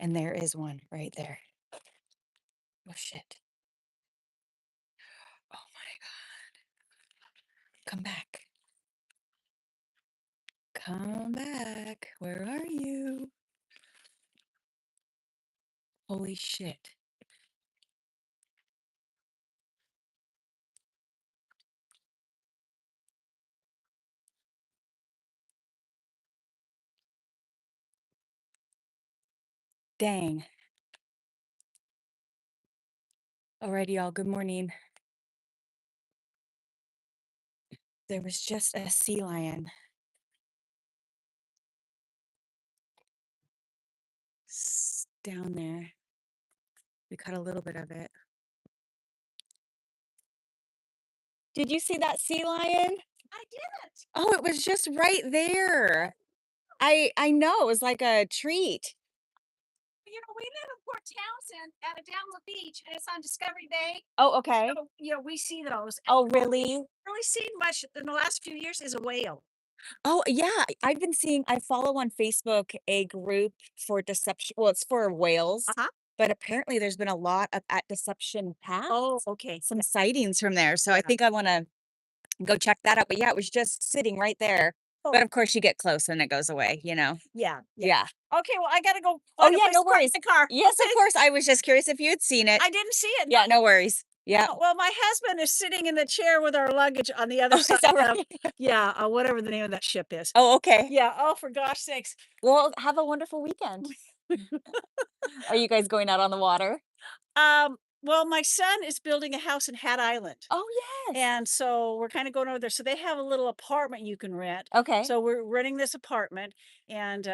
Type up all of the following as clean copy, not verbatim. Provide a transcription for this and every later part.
And there is one right there. Oh, shit. Oh my God. Come back. Come back. Where are you? Holy shit. Dang. Alrighty, y'all. Good morning. There was just a sea lion down there. We caught a little bit of it. Did you see that sea lion? I didn't. Oh, it was just right there. I know. It was like a treat. We live in Port Townsend down the beach, and it's on Discovery Bay. Oh, okay. So, we see those. And Oh, what really? we've really seen much in the last few years is a whale. Oh, yeah. I've been seeing, I follow on Facebook a group for deception. Well, it's for whales, Uh-huh. but apparently there's been a lot of at Deception Pass, Oh, okay. some sightings from there. So I Yeah. think I want to go check that out. But yeah, it was just sitting right there. Oh. But of course, you get close and it goes away, you know? Yeah. Yeah. Okay, well, I gotta go Oh, find a yeah, place no to park worries. the car. Yes, of Okay. course. I was just curious if you had seen it. I didn't see it. Yeah, no worries. Yeah. No, well, my husband is sitting in the chair with our luggage on the other Oh, is side that of, right? whatever the name of that ship is. Oh, okay. Yeah. Oh, for gosh sakes. Well, have a wonderful weekend. Are you guys going out on the water? Well, my son is building a house in Hat Island. Oh, yes. And so we're kind of going over there. So they have a little apartment you can rent. Okay. So we're renting this apartment, and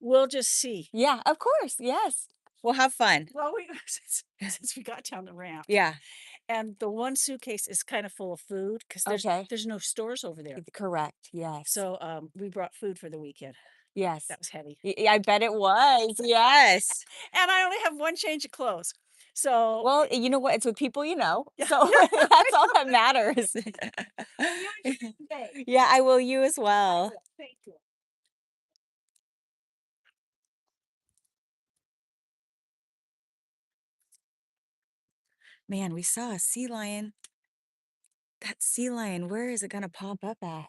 we'll just see. Yeah, of course. Yes. We'll have fun. Well, since we got down the ramp, Yeah. and the one suitcase is kind of full of food because Okay. there's no stores over there. Correct. Yes. So we brought food for the weekend. Yes. That was heavy, I bet it was. Yes. and I only have one change of clothes. So Well, you know what? It's with people you know. yeah, So that's all that matters. you enjoy the day. Yeah, I will. You as well. Thank you. Man, we saw a sea lion. That sea lion, where is it going to pop up at?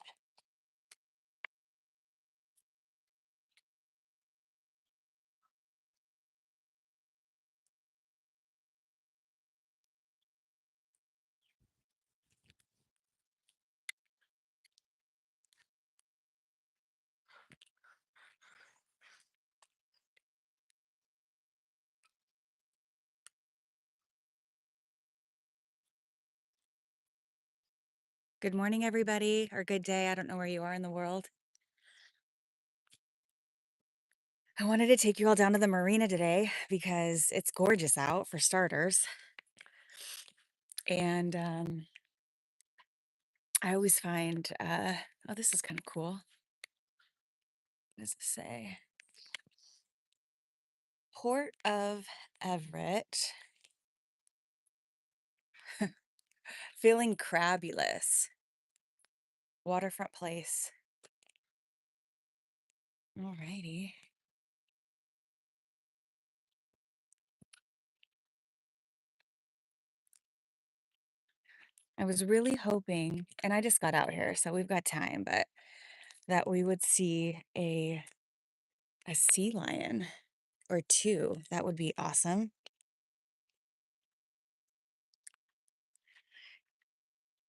Good morning, everybody, or good day. I don't know where you are in the world. I wanted to take you all down to the marina today because it's gorgeous out for starters. And I always find, oh, this is kind of cool. What does it say? Port of Everett. Feeling crabulous. Waterfront place. Alrighty. I was really hoping, and I just got out here, so we've got time, but that we would see a sea lion or two. That would be awesome.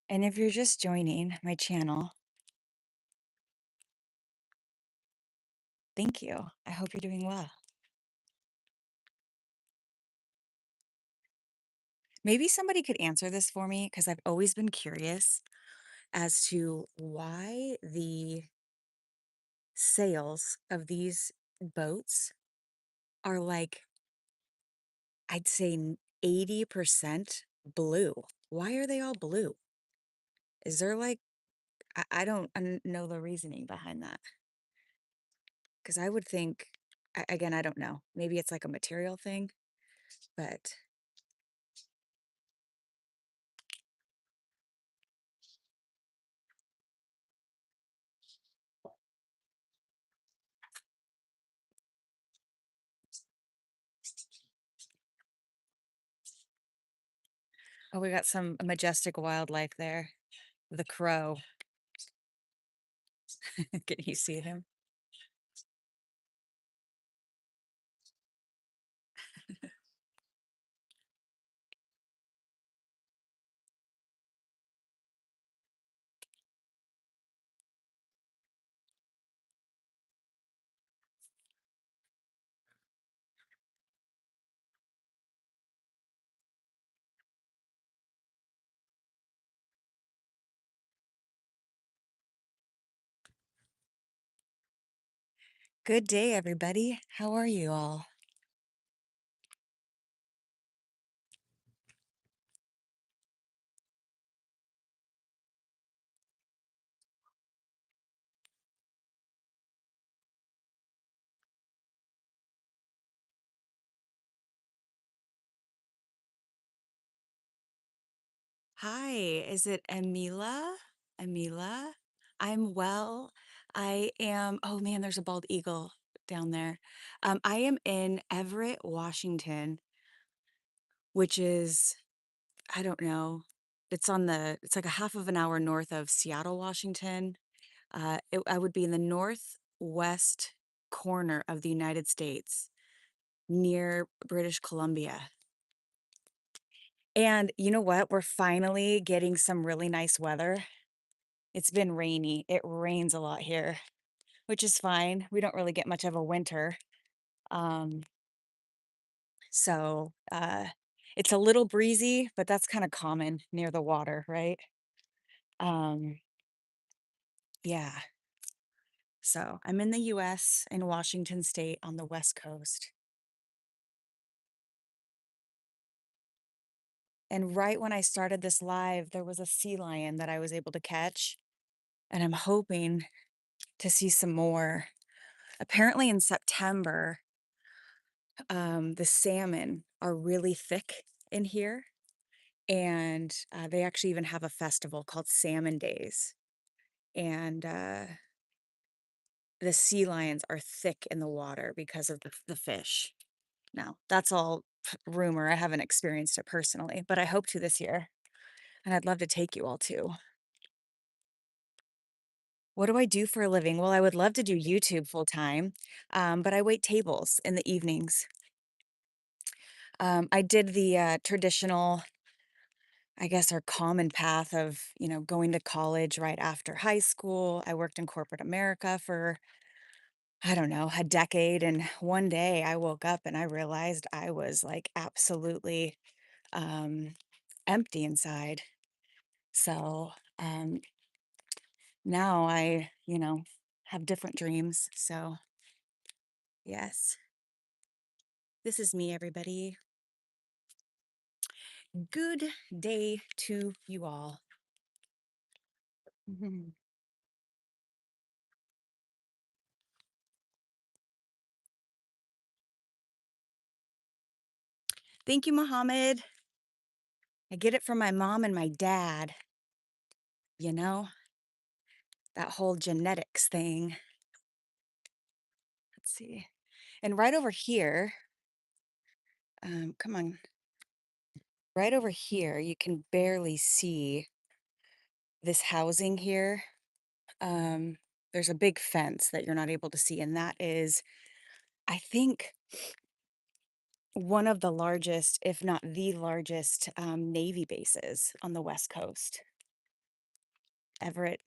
And if you're just joining my channel, thank you. I hope you're doing well. Maybe somebody could answer this for me because I've always been curious as to why the sails of these boats are like, I'd say 80% blue. Why are they all blue? Is there like, I don't know the reasoning behind that. Because I would think, again, I don't know. Maybe it's like a material thing, but Oh, we got some majestic wildlife there. The crow. Can you see him? Good day, everybody. How are you all? Hi, is it Emila? Emila? I'm well. I am, oh man, there's a bald eagle down there. I am in Everett, Washington, which is, I don't know, it's like a half of an hour north of Seattle, Washington. I would be in the northwest corner of the United States near British Columbia. And you know what? We're finally getting some really nice weather. It's been rainy. It rains a lot here, which is fine. We don't really get much of a winter. Um, so it's a little breezy, but that's kind of common near the water, right? Um, yeah. So I'm in the US in Washington State on the West Coast. And right when I started this live, there was a sea lion that I was able to catch. And I'm hoping to see some more. Apparently, in September, the salmon are really thick in here. And they actually even have a festival called Salmon Days. And the sea lions are thick in the water because of the fish. Now, that's all rumor. I haven't experienced it personally, but I hope to this year. And I'd love to take you all too. What do I do for a living? Well, I would love to do YouTube full time, but I wait tables in the evenings. I did the traditional, I guess, our common path of, going to college right after high school. I worked in corporate America for, I don't know, a decade. And one day I woke up and I realized I was like absolutely um, empty inside. So now I have different dreams. So, yes, this is me, everybody. Good day to you all. Mhm. Thank you, Mohammed. I get it from my mom and my dad, you know, that whole genetics thing. Let's see. And right over here, come on, right over here, you can barely see this housing here. Um, there's a big fence that you're not able to see, and that is, I think, one of the largest, if not the largest, Navy bases on the West Coast. Everett.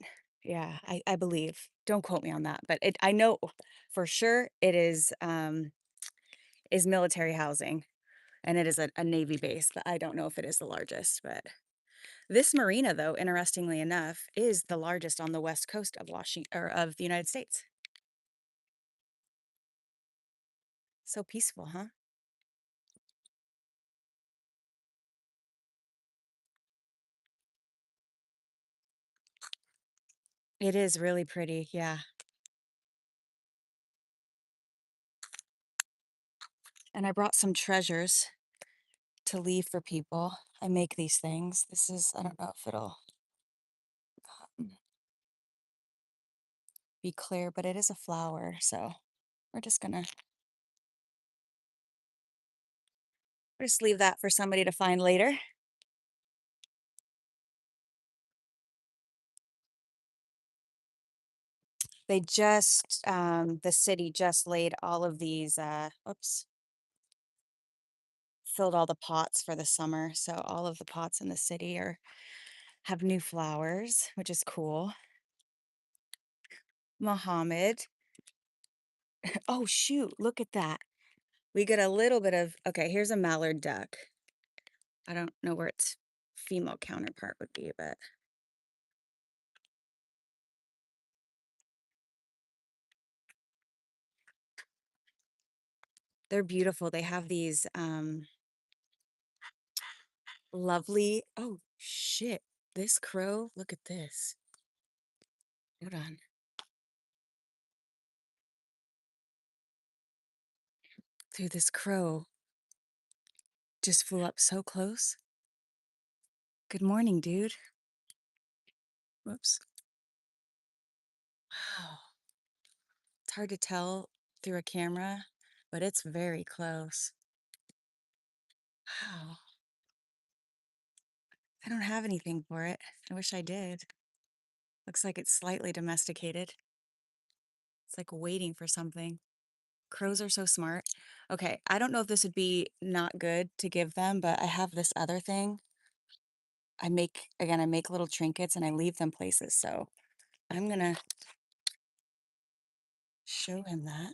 Yeah, I believe. Don't quote me on that, but I know for sure it is military housing and it is a Navy base, but I don't know if it is the largest. But this marina, though, interestingly enough, is the largest on the west coast of Washington or of the United States. So peaceful, huh? It is really pretty, yeah. And I brought some treasures to leave for people. I make these things. This is, I don't know if it'll be clear, but it is a flower. So we're just gonna just leave that for somebody to find later. They just, the city just laid all of these, oops, filled all the pots for the summer. So all of the pots in the city have new flowers, which is cool. Muhammad. Oh, shoot. Look at that. We get a little bit of, okay, here's a mallard duck. I don't know where its female counterpart would be, but they're beautiful. They have these lovely, oh shit. This crow, look at this. Hold on. Dude, this crow just flew up so close. Good morning, dude. Whoops. Wow. It's hard to tell through a camera, but it's very close. Wow. I don't have anything for it. I wish I did. Looks like it's slightly domesticated. It's like waiting for something. Crows are so smart. Okay, I don't know if this would be not good to give them, but I have this other thing. I make little trinkets and I leave them places. So I'm gonna show him that.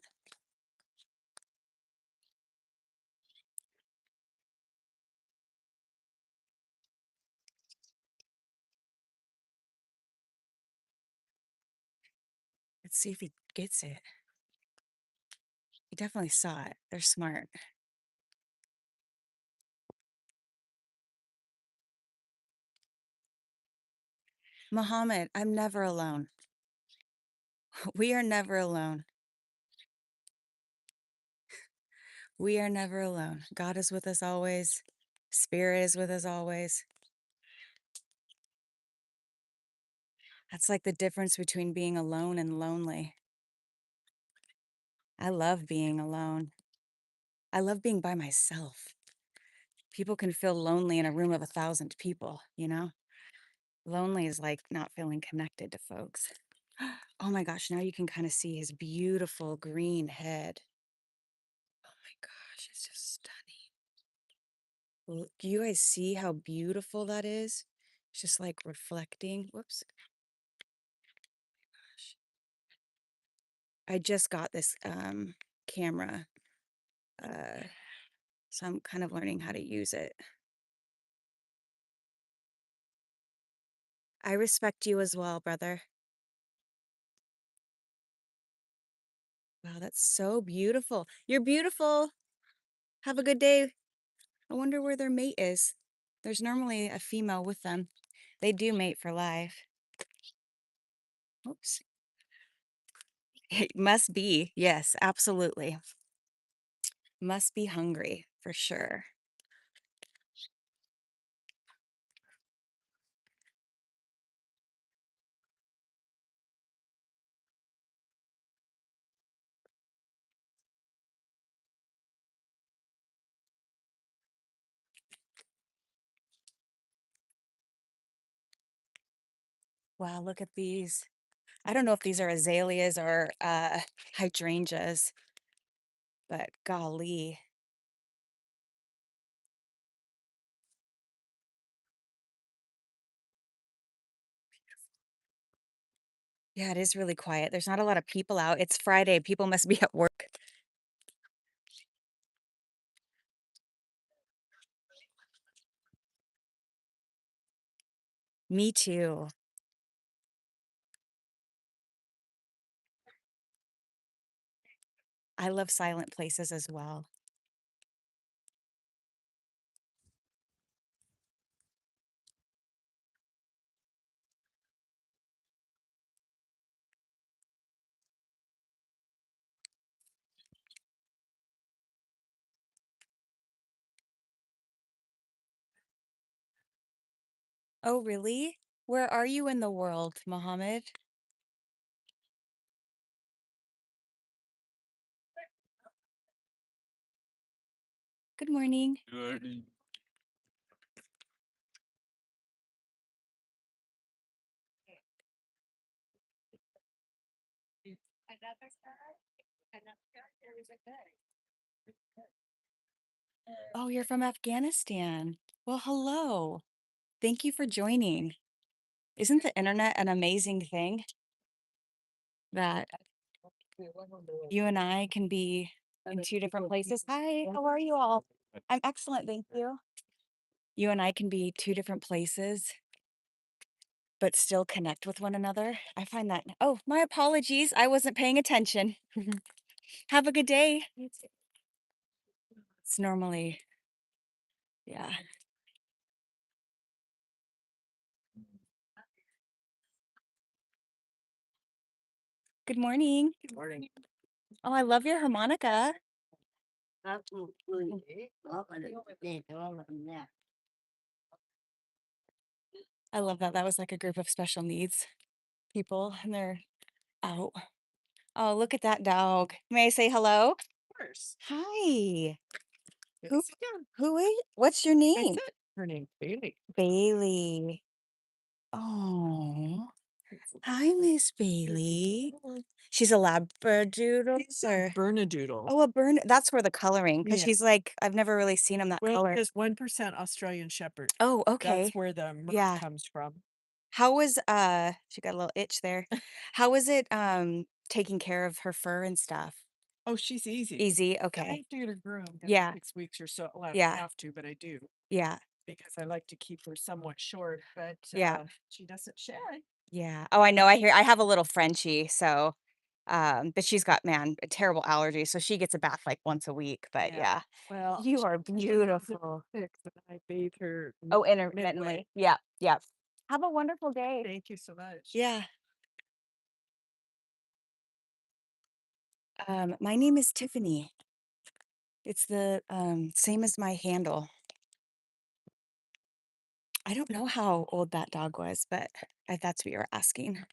Let's see if he gets it. He definitely saw it. They're smart. Muhammad, I'm never alone. We are never alone. We are never alone. God is with us always. Spirit is with us always. That's like the difference between being alone and lonely. I love being alone. I love being by myself. People can feel lonely in a room of 1,000 people, you know? Lonely is like not feeling connected to folks. Oh my gosh, now you can kind of see his beautiful green head. Oh my gosh, it's just stunning. Do you guys see how beautiful that is? It's just like reflecting. Whoops. Gosh. I just got this camera, uh, so I'm kind of learning how to use it. I respect you as well, brother. Wow, that's so beautiful. You're beautiful. Have a good day. I wonder where their mate is. There's normally a female with them. They do mate for life. Oops. It must be. Yes, absolutely. Must be hungry for sure. Wow, look at these. I don't know if these are azaleas or hydrangeas, but golly. Yeah, it is really quiet. There's not a lot of people out. It's Friday. People must be at work. Me too. I love silent places as well. Oh, really? Where are you in the world, Mohammed? Good morning. another guy, another guy, there was a guy. Oh, you're from Afghanistan. Well, hello. Thank you for joining. Isn't the internet an amazing thing that you and I can be in two different places? Hi, how are you all? I'm excellent, thank you. You and I can be two different places, but still connect with one another. I find that, oh, my apologies. I wasn't paying attention. Have a good day. It's normally, yeah. Good morning. Good morning. Oh, I love your harmonica. I love that. That was like a group of special needs people, and they're out. Oh, look at that dog. May I say hello? Of course. Hi. Who? Sit down. Who is? What's your I name? said her name's Bailey. Bailey. Oh, hi, Miss Bailey. She's a Labradoodle, He's a or Bernedoodle. oh, a burn. That's where the coloring, because Yeah. she's like, I've never really seen him that Well, color. there's 1% Australian Shepherd. Oh, That's okay. where the merc Yeah. comes from. How was she got a little itch there. How was it taking care of her fur and stuff? Oh, she's easy. Easy, I okay. have to get her groomed every Yeah. 6 weeks or so. Well, I don't Yeah. have to, but I do Yeah. because I like to keep her somewhat short, but Yeah. she doesn't shed. Yeah. Oh, I know. I have a little Frenchie, so but she's got, man, a terrible allergy, so she gets a bath like once a week. But Yeah. yeah. Well, You are she's beautiful. 6 and I bathe her Oh, midway. intermittently. Yeah. Yeah. Have a wonderful day. Thank you so much. Yeah. My name is Tiffany. It's the same as my handle. I don't know how old that dog was, but that's what you were asking.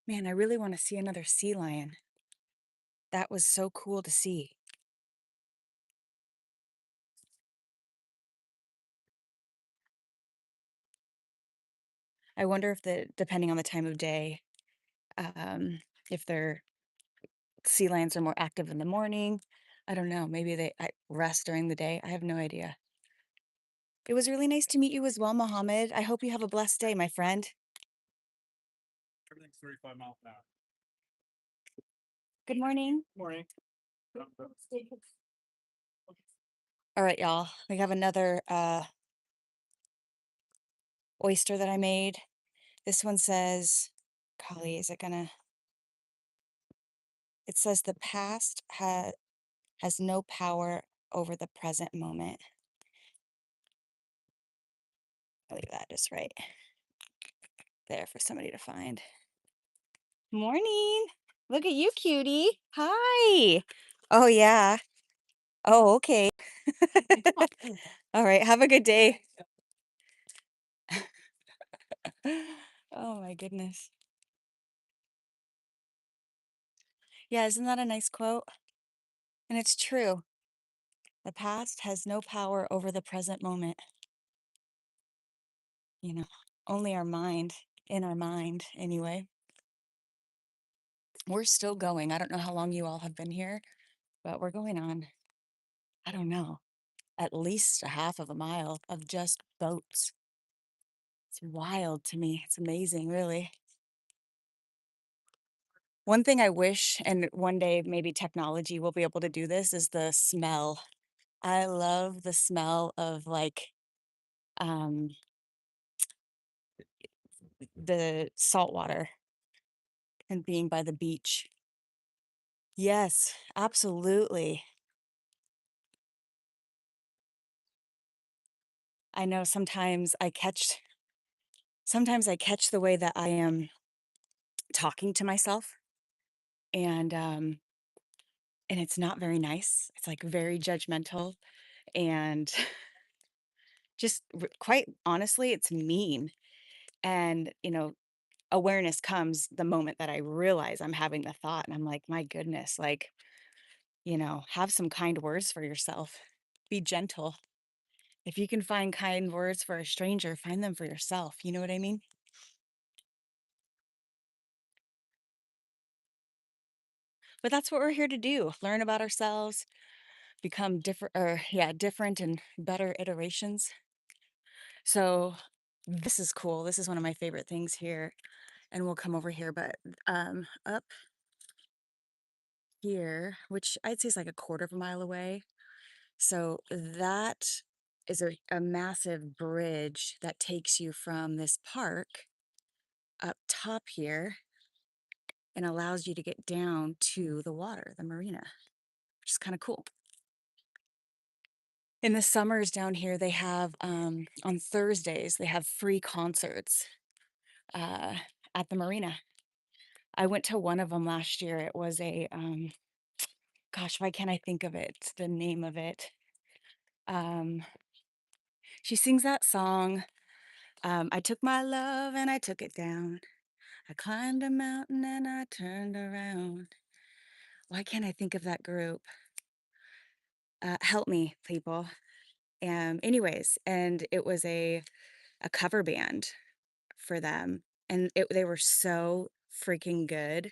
Man, I really want to see another sea lion. That was so cool to see. I wonder if depending on the time of day, um, if their sea lions are more active in the morning. I don't know. Maybe they rest during the day. I have no idea. It was really nice to meet you as well, Mohammed. I hope you have a blessed day, my friend. Everything's 35 miles an hour. Good morning. Morning. All right, y'all. We have another oyster that I made. This one says, golly, is it gonna? It says the past has no power over the present moment. I'll leave that just right there for somebody to find. Morning. Look at you, cutie. Hi. Oh, yeah. Oh, okay. All right. Have a good day. Oh, my goodness. Yeah, isn't that a nice quote? And it's true. The past has no power over the present moment. You know, only our mind, in our mind, anyway. We're still going. I don't know how long you all have been here, but we're going on, I don't know, at least a half of a mile of just boats. It's wild to me. It's amazing, really. One thing I wish, and one day maybe technology will be able to do this, is the smell. I love the smell of like um, the salt water and being by the beach. Yes, absolutely. I know sometimes I catch the way that I am talking to myself, and it's not very nice. It's like very judgmental, and just quite honestly, it's mean. And awareness comes the moment that I realize I'm having the thought, and I'm like, my goodness, like, have some kind words for yourself. Be gentle. If you can find kind words for a stranger, find them for yourself. You know what I mean? But that's what we're here to do, learn about ourselves, become different, or yeah, different and better iterations. So this is cool. This is one of my favorite things here. And we'll come over here, but up here, which I'd say is like a quarter of a mile away. So that is a massive bridge that takes you from this park up top here and allows you to get down to the water, the marina, which is kind of cool. In the summers down here, they have on Thursdays, they have free concerts uh, at the marina. I went to one of them last year. It was a gosh, why can't I think of it? The name of it. Um, she sings that song. I took my love and I took it down. I climbed a mountain and I turned around. Why can't I think of that group? Help me, people. Anyways, and it was a cover band for them, and they were so freaking good.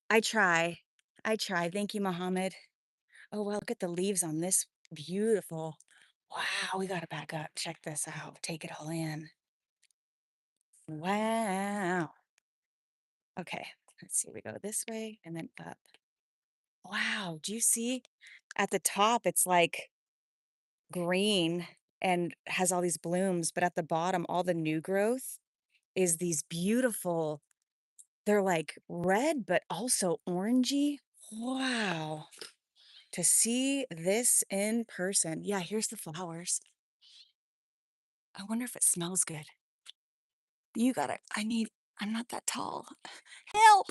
I try, I try. Thank you, Mohammed. Oh well, look at the leaves on this beautiful. Wow, we gotta back up. Check this out. Take it all in. Wow. Okay, let's see. We go this way and then up. Wow, do you see at the top it's like green and has all these blooms, but at the bottom, all the new growth is these beautiful, they're like red, but also orangey. Wow. To see this in person. Yeah, here's the flowers. I wonder if it smells good. You gotta, I'm not that tall. Help.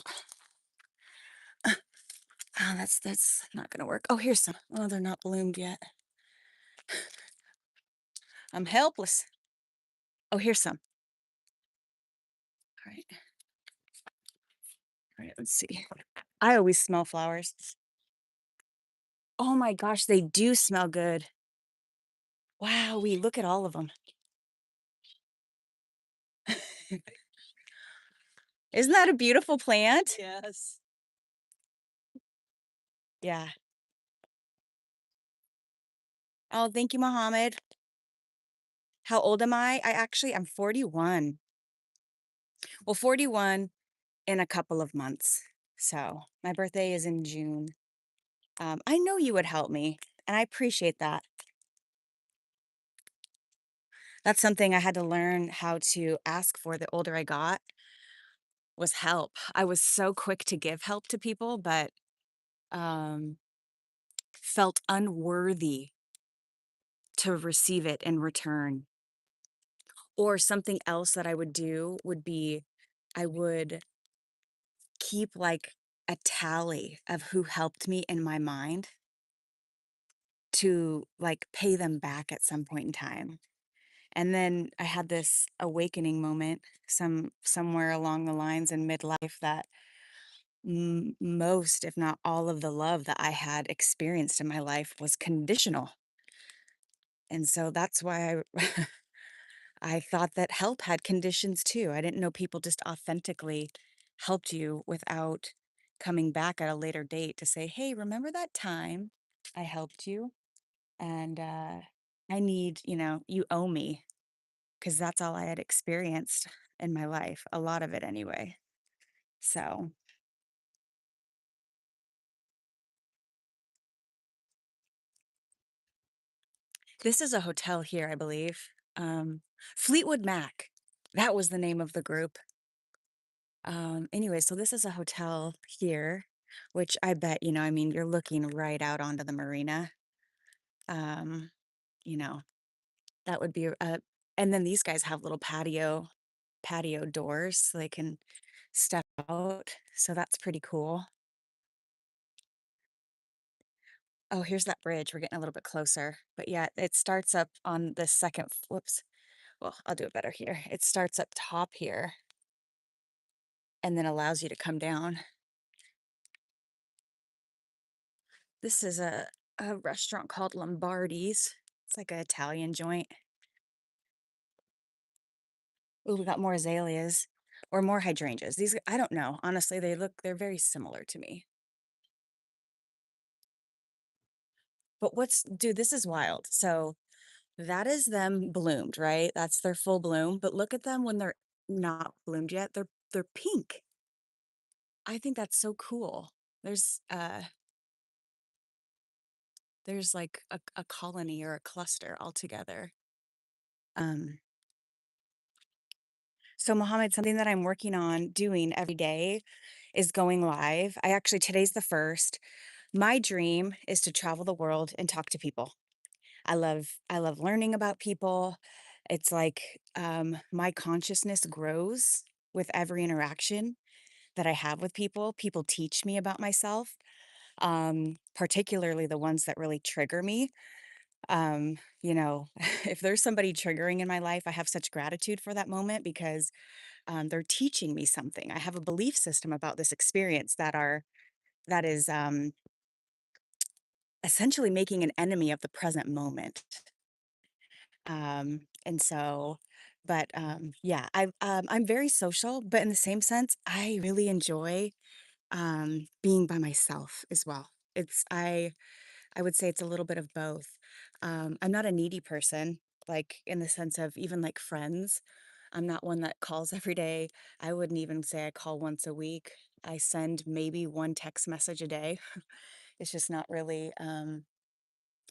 Oh, that's not gonna work. Oh, here's some. Oh, they're not bloomed yet. I'm helpless. Oh, here's some. All right. All right, let's see. I always smell flowers. Oh my gosh, they do smell good. Wow, we look at all of them. Isn't that a beautiful plant? Yes. Yeah. Oh, thank you, Mohammed. How old am I? I'm 41. Well, 41 in a couple of months. So my birthday is in June. I know you would help me, and I appreciate that. That's something I had to learn how to ask for the older I got was help. I was so quick to give help to people, but um, felt unworthy to receive it in return. Or something else that I would do would be I would keep like a tally of who helped me in my mind to like pay them back at some point in time. And then I had this awakening moment somewhere along the lines in midlife that most, if not all of the love that I had experienced in my life was conditional. And so that's why I I thought that help had conditions too. I didn't know people just authentically helped you without coming back at a later date to say, "Hey, remember that time I helped you? And I need, you owe me." Because that's all I had experienced in my life, a lot of it anyway. So this is a hotel here, I believe. Um, Fleetwood Mac. That was the name of the group. Anyway, so this is a hotel here, which I bet, you're looking right out onto the marina. Um, you know, that would be and then these guys have little patio doors so they can step out. So that's pretty cool. Oh, here's that bridge. We're getting a little bit closer. But yeah, it starts up on the second, whoops. Well, I'll do it better here. It starts up top here and then allows you to come down. This is a restaurant called Lombardi's. It's like an Italian joint. Ooh, we got more azaleas or more hydrangeas. These I don't know. Honestly, they're very similar to me. But what's dude, this is wild. So that is them bloomed, right? That's their full bloom. But look at them when they're not bloomed yet. They're pink. I think that's so cool. There's uh there's like a colony or a cluster all together. Um so Mohammed, something that I'm working on doing every day is going live. I actually today's the first. My dream is to travel the world and talk to people. I love learning about people. It's like my consciousness grows with every interaction that I have with people. People teach me about myself, particularly the ones that really trigger me. You know, if there's somebody triggering in my life, I have such gratitude for that moment because they're teaching me something. I have a belief system about this experience that is essentially making an enemy of the present moment. And so, but yeah, I'm very social, but in the same sense, I really enjoy being by myself as well. I would say it's a little bit of both. I'm not a needy person, like in the sense of even like friends. I'm not one that calls every day. I wouldn't even say I call once a week. I send maybe one text message a day. It's just not really.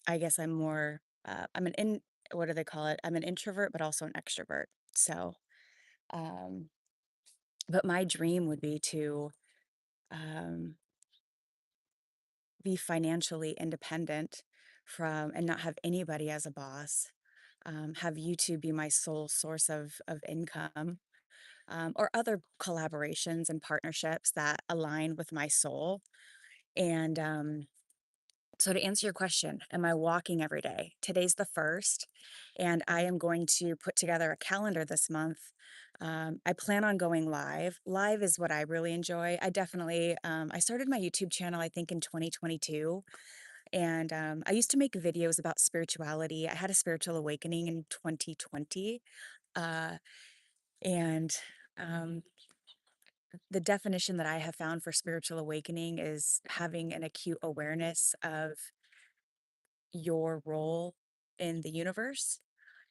I guess I'm more. I'm an in. What do they call it? I'm an introvert, but also an extrovert. So, um, but my dream would be to um, be financially independent from and not have anybody as a boss. Have YouTube be my sole source of income, or other collaborations and partnerships that align with my soul. And so, to answer your question, am I walking every day? Today's the first, and I am going to put together a calendar this month. I plan on going live. Live is what I really enjoy. I started my YouTube channel, I think, in 2022. And I used to make videos about spirituality. I had a spiritual awakening in 2020. Uh, and um, the definition that I have found for spiritual awakening is having an acute awareness of your role in the universe.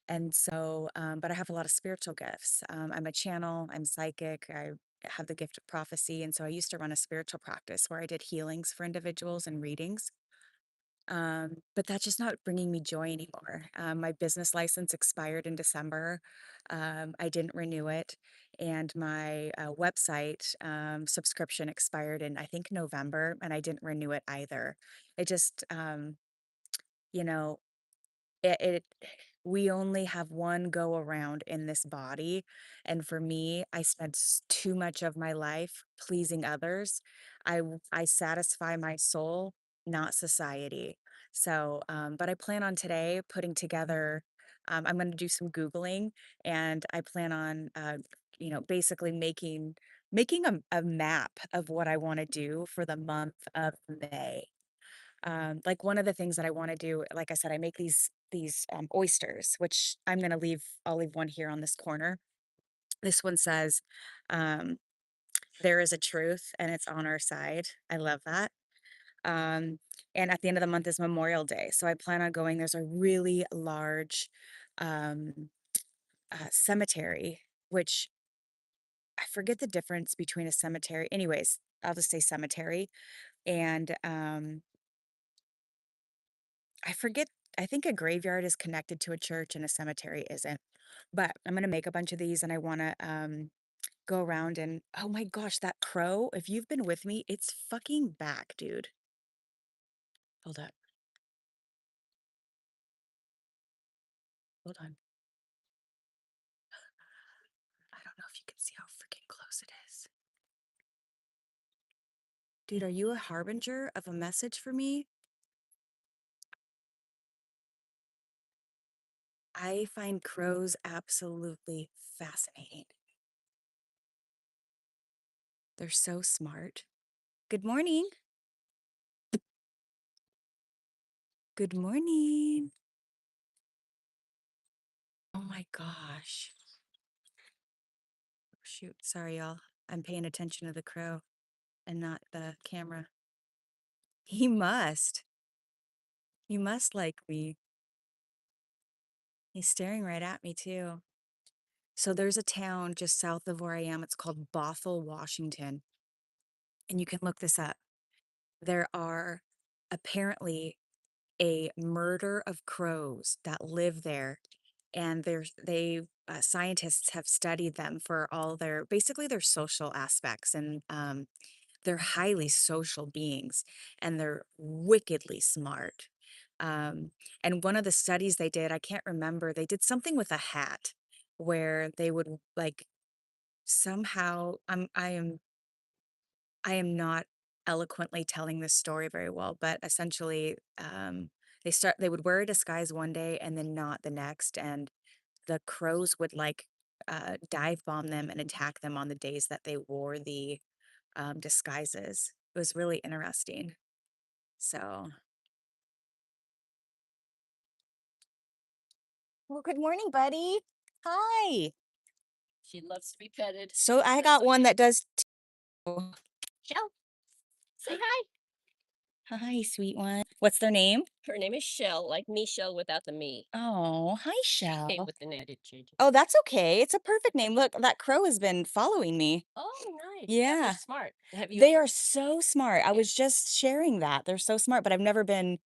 And so, but I have a lot of spiritual gifts. I'm a channel, I'm psychic, I have the gift of prophecy. And so I used to run a spiritual practice where I did healings for individuals and readings. But that's just not bringing me joy anymore. My business license expired in December. I didn't renew it. And my website subscription expired in, I think, November, and I didn't renew it either. It just, you know, it we only have one go around in this body, and for me, I spent too much of my life pleasing others. I satisfy my soul, not society. So, but I plan on today putting together. I'm going to do some googling, and I plan on, basically making a map of what I want to do for the month of May. Like one of the things that I want to do, like I said, I make these oysters, which I'll leave one here on this corner. This one says, um, "There is a truth, and it's on our side." I love that. Um, and at the end of the month is Memorial Day, so I plan on going. There's a really large um, cemetery, which I forget the difference between a cemetery. Anyways, I'll just say cemetery, and I forget I think a graveyard is connected to a church and a cemetery isn't. But I'm gonna make a bunch of these and I wanna, go around and oh my gosh, that crow, if you've been with me, it's fucking back, dude. Hold up. Hold on. I don't know if you can see how freaking close it is. Dude, are you a harbinger of a message for me? I find crows absolutely fascinating. They're so smart. Good morning. Good morning. Oh my gosh. Shoot, sorry, y'all. I'm paying attention to the crow and not the camera. He must. He must like me. He's staring right at me too. So there's a town just south of where I am. It's called Bothell, Washington. And you can look this up. There are apparently a murder of crows that live there, and scientists have studied them for all their basically their social aspects, and they're highly social beings, and they're wickedly smart. Um, and one of the studies they did, I can't remember, they did something with a hat where they would like somehow I am not eloquently telling this story very well, but essentially, they would wear a disguise one day and then not the next, and the crows would like dive bomb them and attack them on the days that they wore the disguises. It was really interesting. So, well, good morning, buddy. Hi. She loves to be petted. So I got one that does. Shell, say hi. Hi, sweet one. What's their name? Her name is Shell, like Michelle without the me. Oh, hi, She came Shell. with an edit change. Oh, that's okay. It's a perfect name. Look, that crow has been following me. Oh, nice. Yeah, they're Yeah, smart. Have you? they are so smart. I Yeah. was just sharing that. They're so smart, but I've never been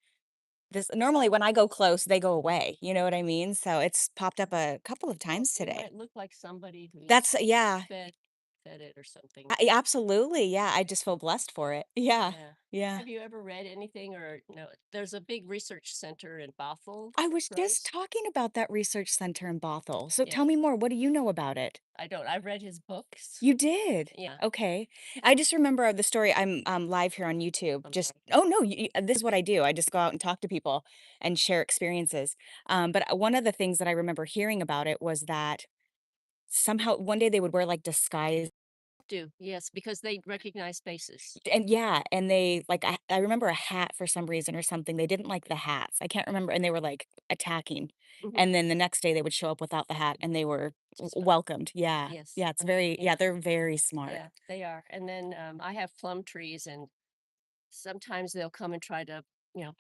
this normally when I go close, they go away. You know what I mean? So it's popped up a couple of Well, times you today. might look like somebody who's That's yeah. fed it or something. Absolutely. Yeah, I just feel blessed for it. Yeah. Yeah. Yeah. Have you ever read anything or no? There's a big research center in Bothell. I was just Rose. talking about that research center in Bothell. So Yeah, tell me more. What do you know about it? I don't. I've read his books. You did? Yeah. Okay. I just remember the story. I'm live here on YouTube. I'm Just sorry. oh no, this is what I do. I just go out and talk to people and share experiences. But one of the things that I remember hearing about it was that somehow one day they would wear like disguise Do yes, because they recognize faces. and yeah, and they like I remember a hat for some reason or something. They didn't like the hats. I can't remember, and they were like attacking. Mhm. And then the next day they would show up without the hat and they were Smart. welcomed. Yeah. Yes. Yeah, it's very Yeah. yeah, they're very smart. Yeah, they are. And then I have plum trees, and sometimes they'll come and try to,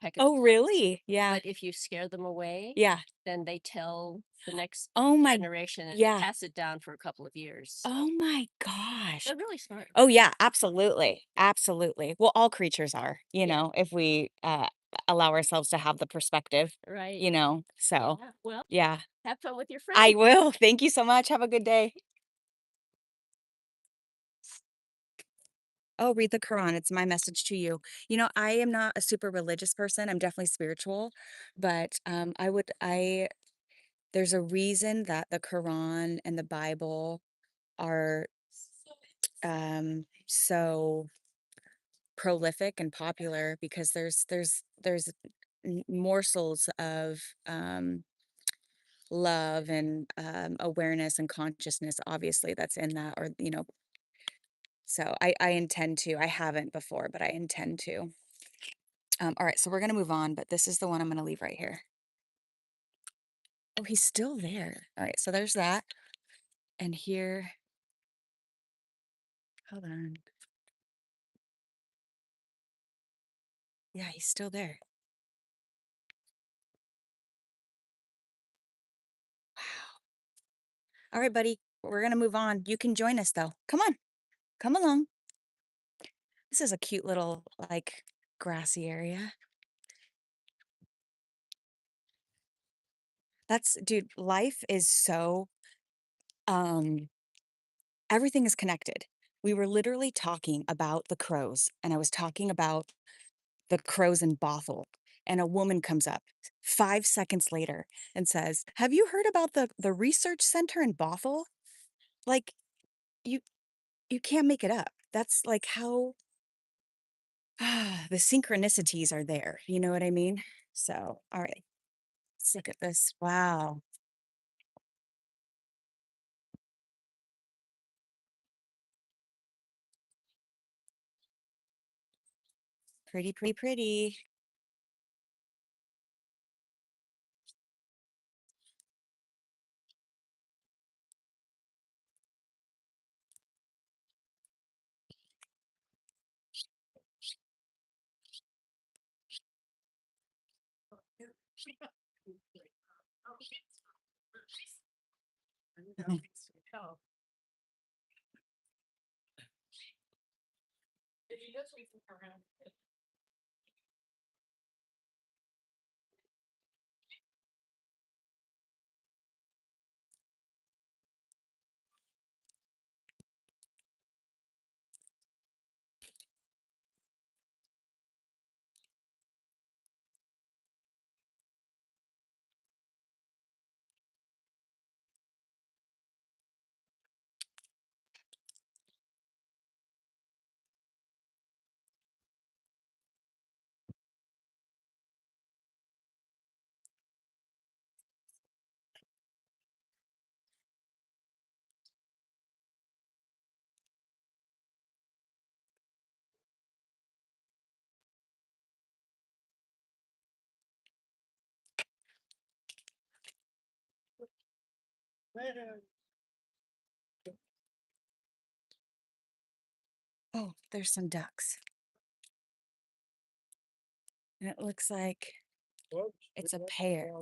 peck at the Oh, plums. really? Yeah. But if you scare them away, Yeah. then they tell the next Oh my generation and yeah. pass it down for a couple of years. Oh my gosh. They're really smart. Oh, yeah, absolutely, absolutely. Well, all creatures are, Yeah, if we, allow ourselves to have the perspective, right. so, Yeah. Well, yeah. have fun with your I friends. will. Thank you so much. Have a good day. Oh, read the Quran. It's my message to you. I am not a super religious person. I'm definitely spiritual, but, there's a reason that the Quran and the Bible are, so prolific and popular because there's morsels of love and awareness and consciousness obviously that's in that or so I intend to. I haven't before, but I intend to. All right, so we're gonna move on, but this is the one I'm gonna leave right here. Oh, he's still there. All right, so there's that. And here, hold on. Yeah, he's still there. Wow. All right, buddy. We're gonna move on. You can join us though. Come on, come along. This is a cute little like grassy area. Dude, life is so um everything is connected. We were literally talking about the crows, and I was talking about the crows in Bothell, and a woman comes up 5 seconds later and says, "Have you heard about the research center in Bothell?" Like you you can't make it up. That's like how the synchronicities are there. You know what I mean? So, all right, let's look at this. Wow. Pretty, pretty, pretty. Oh, there's some ducks. And it looks like it's a pair.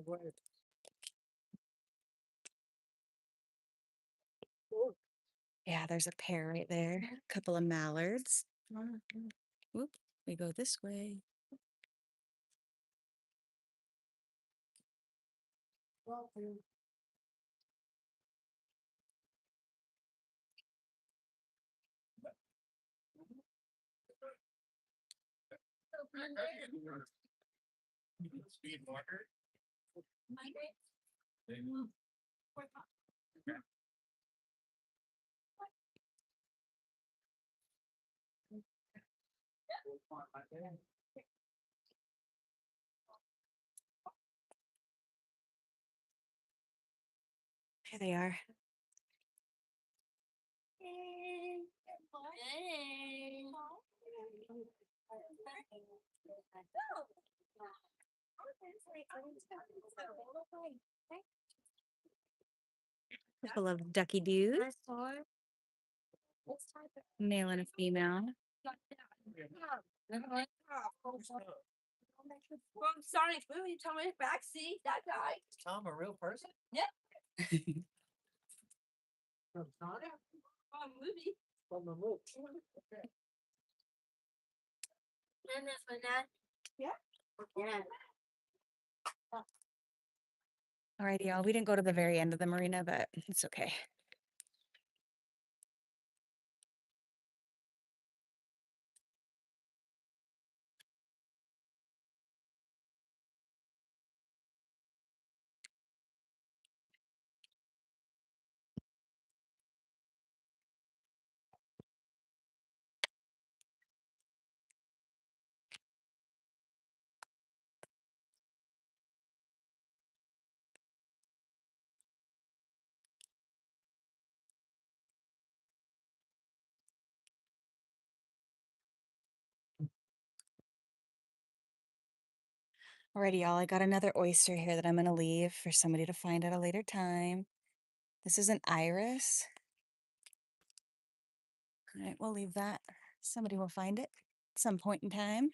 Yeah, there's a pair right there. A couple of mallards. Whoop, we go this way. Here they are. Couple of ducky doos. Male and a female. Well, I'm sorry, it's moving to my backseat. That guy. Is Tom a real person? Yep. From Tom? Movie. From the movie. Okay. And this one, Dad. Yeah. Yeah. Alrighty, y'all. We didn't go to the very end of the marina, but it's okay. Alrighty, y'all. I got another oyster here that I'm going to leave for somebody to find at a later time. This is an iris. All right, we'll leave that. Somebody will find it at some point in time.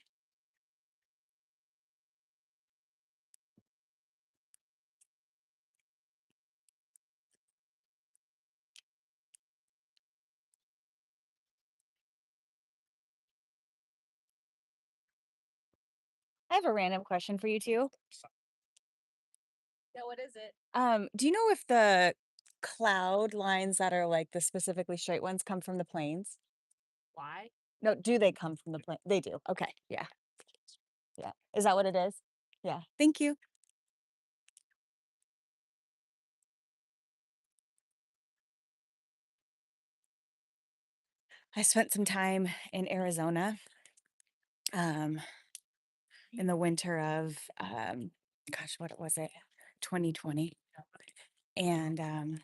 I have a random question for you two. Yeah, what is it? Do you know if the cloud lines that are like the specifically straight ones come from the planes? Why? No, do they come from the plane? They do. Okay. Yeah. Yeah. Is that what it is? Yeah. Thank you. I spent some time in Arizona in the winter of, gosh, what was it? 2020. And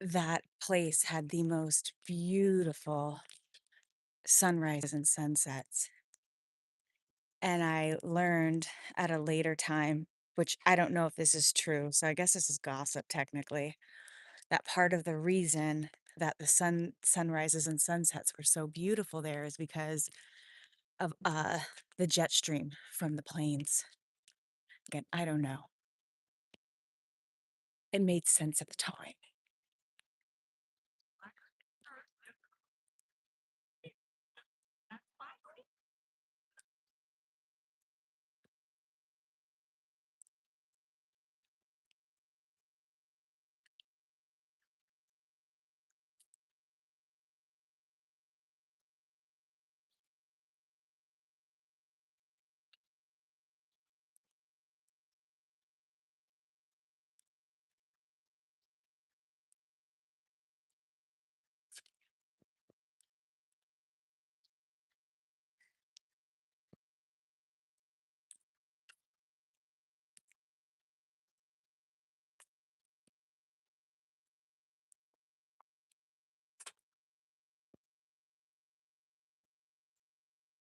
that place had the most beautiful sunrises and sunsets. And I learned at a later time, which I don't know if this is true, so I guess this is gossip technically, that part of the reason that the sunrises and sunsets were so beautiful there is because of the jet stream from the planes. Again, I don't know. It made sense at the time.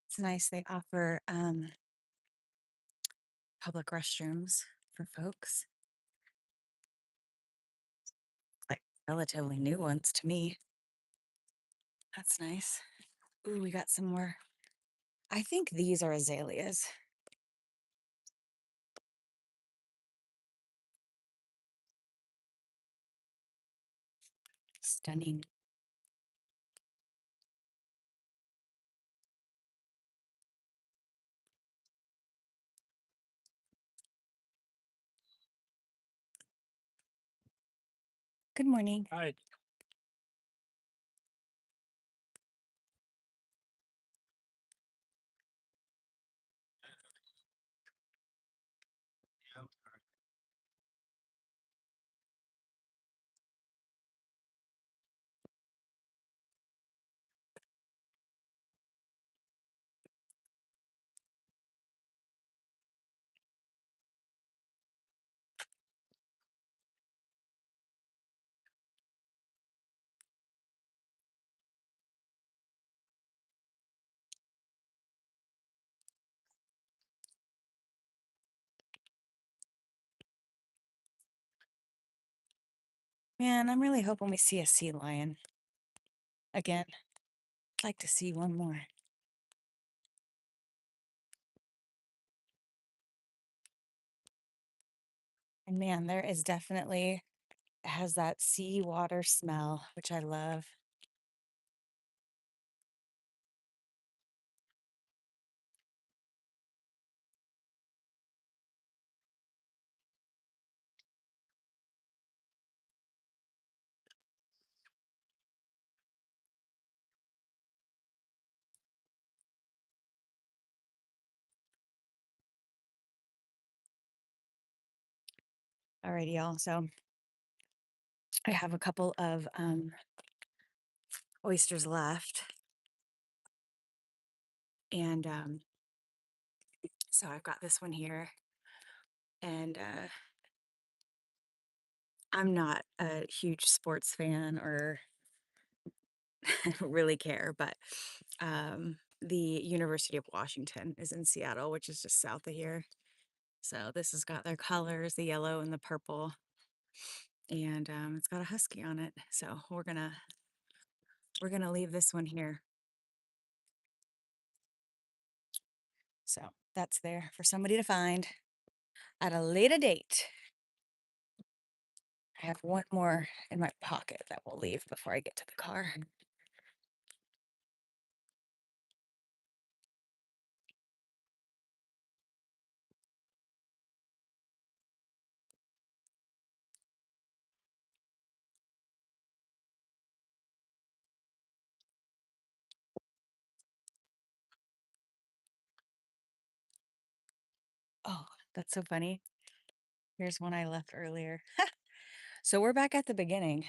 It's nice they offer public restrooms for folks, like relatively new ones to me. That's nice. Ooh, we got some more. I think these are azaleas. Stunning. Good morning. All right. Man, I'm really hoping we see a sea lion again. I'd like to see one more. And man, there is definitely has that seawater smell, which I love. Alrighty, y'all. So I have a couple of oysters left. And so I've got this one here. And I'm not a huge sports fan or really care, but the University of Washington is in Seattle, which is just south of here. So this has got their colors, the yellow and the purple, and it's got a husky on it. So we're gonna leave this one here. So that's there for somebody to find at a later date. I have one more in my pocket that we'll leave before I get to the car. Oh, that's so funny. Here's one I left earlier. So we're back at the beginning.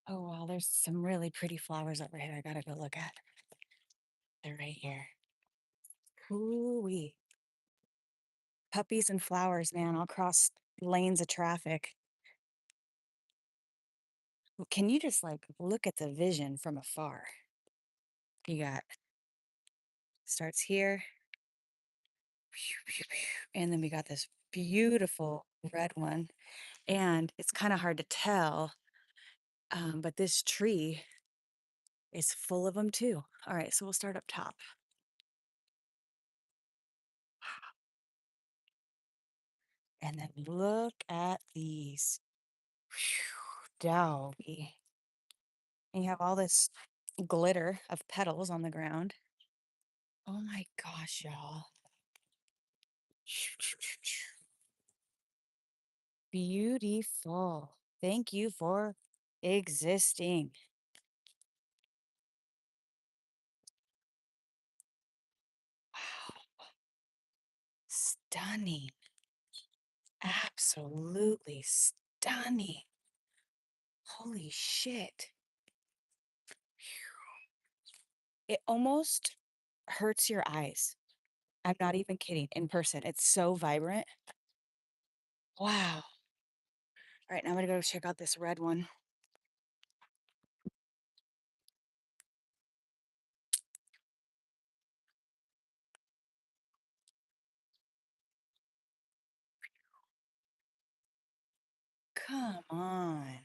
Oh, wow, there's some really pretty flowers over here I gotta go look at. They're right here. Ooh-wee. Puppies and flowers, man, all across lanes of traffic. Can you just like look at the vision from afar? You got Starts here. And then we got this beautiful red one. And it's kind of hard to tell, but this tree is full of them too. All right, so we'll start up top. And then look at these. Doggy. And you have all this glitter of petals on the ground. Oh my gosh, y'all. Beautiful. Thank you for existing. Wow. Stunning. Absolutely stunning. Holy shit. It almost hurts your eyes. I'm not even kidding. In person, it's so vibrant. Wow. All right, now I'm gonna go check out this red one. Come on.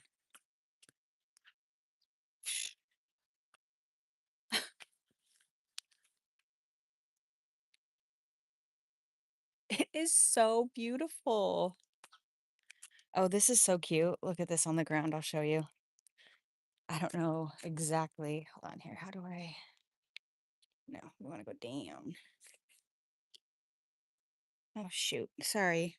It is so beautiful. Oh, this is so cute. Look at this on the ground. I'll show you. I don't know exactly. Hold on here. How do I? No, we want to go down. Oh, shoot. Sorry.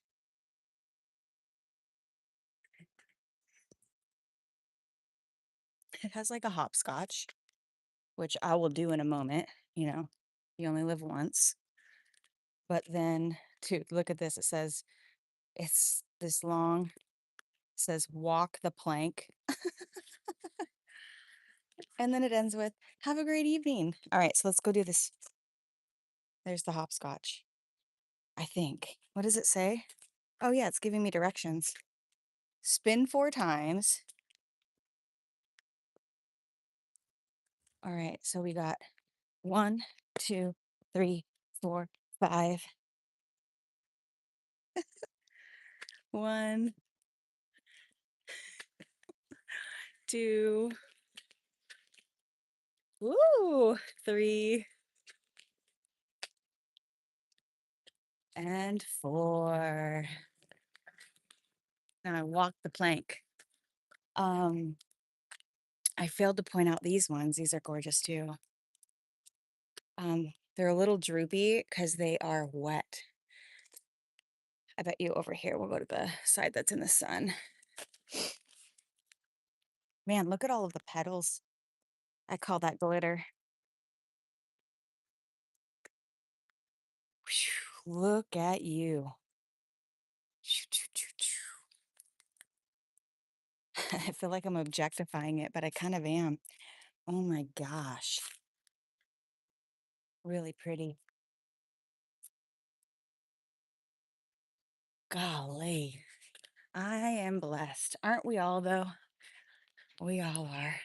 It has like a hopscotch, which I will do in a moment. You only live once. But then, to look at this, it says it's this long. It says walk the plank. And then it ends with have a great evening. All right, so let's go do this. There's the hopscotch, I think. What does it say? Oh, yeah, it's giving me directions. Spin 4 times. All right, so we got 1, 2, 3, 4, 5. 1, 2, ooh, 3, and 4. Now I walk the plank. I failed to point out these ones. These are gorgeous too. They're a little droopy because they are wet. I bet you over here, we'll go to the side that's in the sun. Man, look at all of the petals. I call that glitter. Whew, look at you. I feel like I'm objectifying it, but I kind of am. Oh my gosh. Really pretty. Golly. I am blessed. Aren't we all, though? We all are.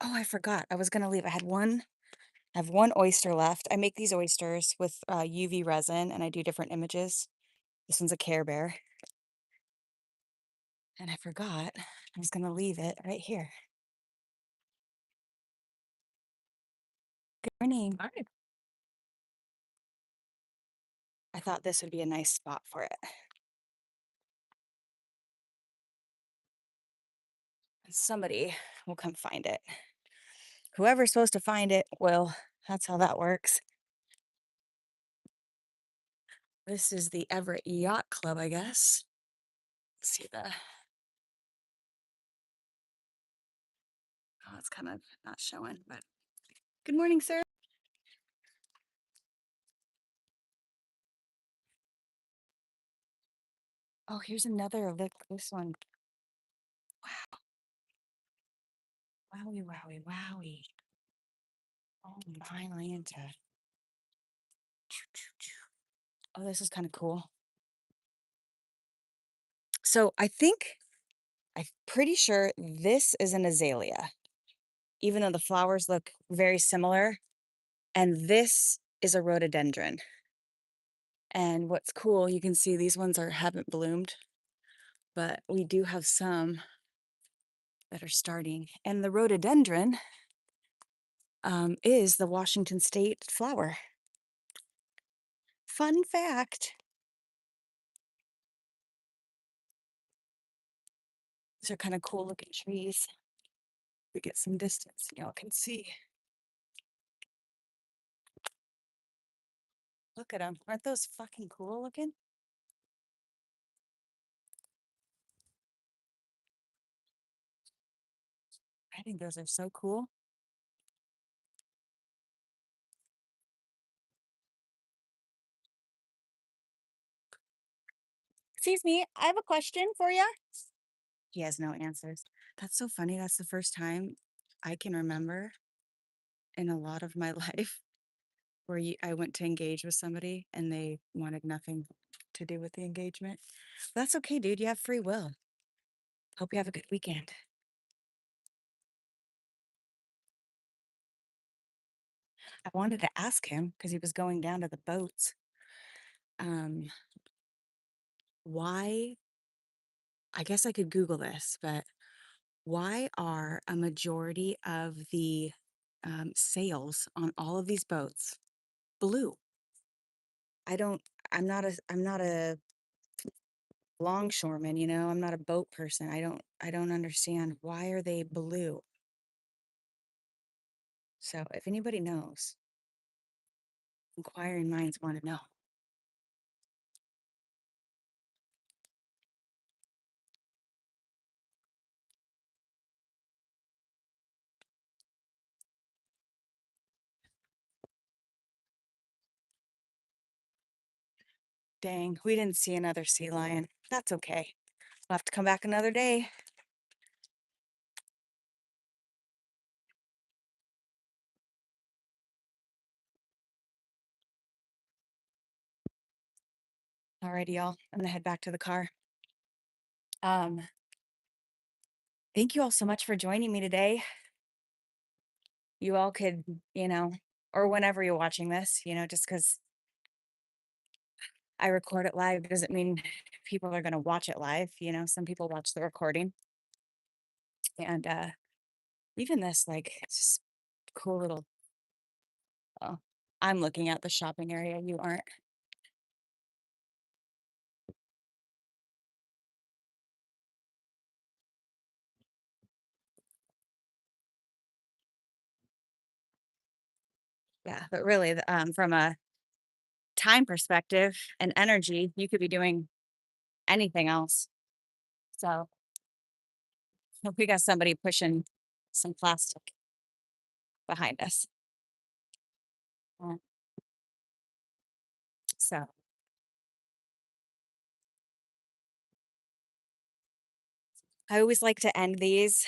Oh, I forgot. I was gonna leave. I have one oyster left. I make these oysters with UV resin and I do different images. This one's a Care Bear. And I forgot I was gonna leave it right here. Good morning. Hi. I thought this would be a nice spot for it. And somebody will come find it. Whoever's supposed to find it will. That's how that works. This is the Everett Yacht Club, I guess. Let's see the. Oh, it's kind of not showing, but good morning, sir. Oh, here's another. Look, this one. Wowie, wowie, wowie. Oh my Lanta. Oh, this is kind of cool. So I'm pretty sure this is an azalea, even though the flowers look very similar. And this is a rhododendron. And what's cool, you can see these ones haven't bloomed, but we do have some that are starting. And the rhododendron is the Washington State flower. Fun fact. These are kind of cool looking trees. We get some distance, y'all can see. Look at them. Aren't those fucking cool looking? I think those are so cool. Excuse me, I have a question for you. He has no answers. That's so funny. That's the first time I can remember in a lot of my life where I went to engage with somebody and they wanted nothing to do with the engagement. But that's okay, dude. You have free will. Hope you have a good weekend. I wanted to ask him because he was going down to the boats. Um, why? I guess I could Google this, but why are a majority of the sails on all of these boats blue? I don't. I'm not a longshoreman. I'm not a boat person. I don't understand why are they blue. So if anybody knows, inquiring minds want to know. Dang, we didn't see another sea lion. That's okay. We'll have to come back another day. Alrighty, y'all. I'm gonna head back to the car. Um, thank you all so much for joining me today. You all could, or whenever you're watching this, just because I record it live doesn't mean people are gonna watch it live. Some people watch the recording. And even this, like, it's just cool little. Oh, I'm looking at the shopping area. You aren't. Yeah, but really, from a time perspective and energy, you could be doing anything else. So we got somebody pushing some plastic behind us. Uh, So I always like to end these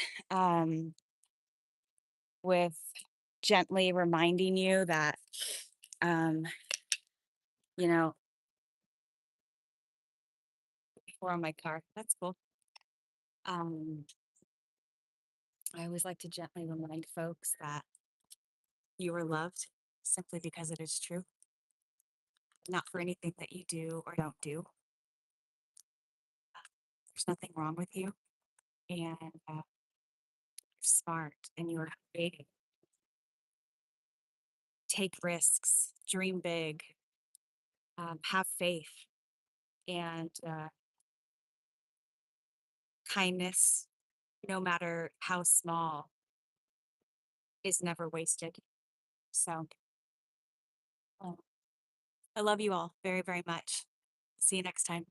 with gently reminding you that, um, you know, we're on my car. That's cool. Um, I always like to gently remind folks that you are loved simply because it is true, not for anything that you do or don't do. There's nothing wrong with you, and you're smart and you're creative. Take risks, dream big, have faith, and kindness, no matter how small, is never wasted. So um, I love you all very, very much. See you next time.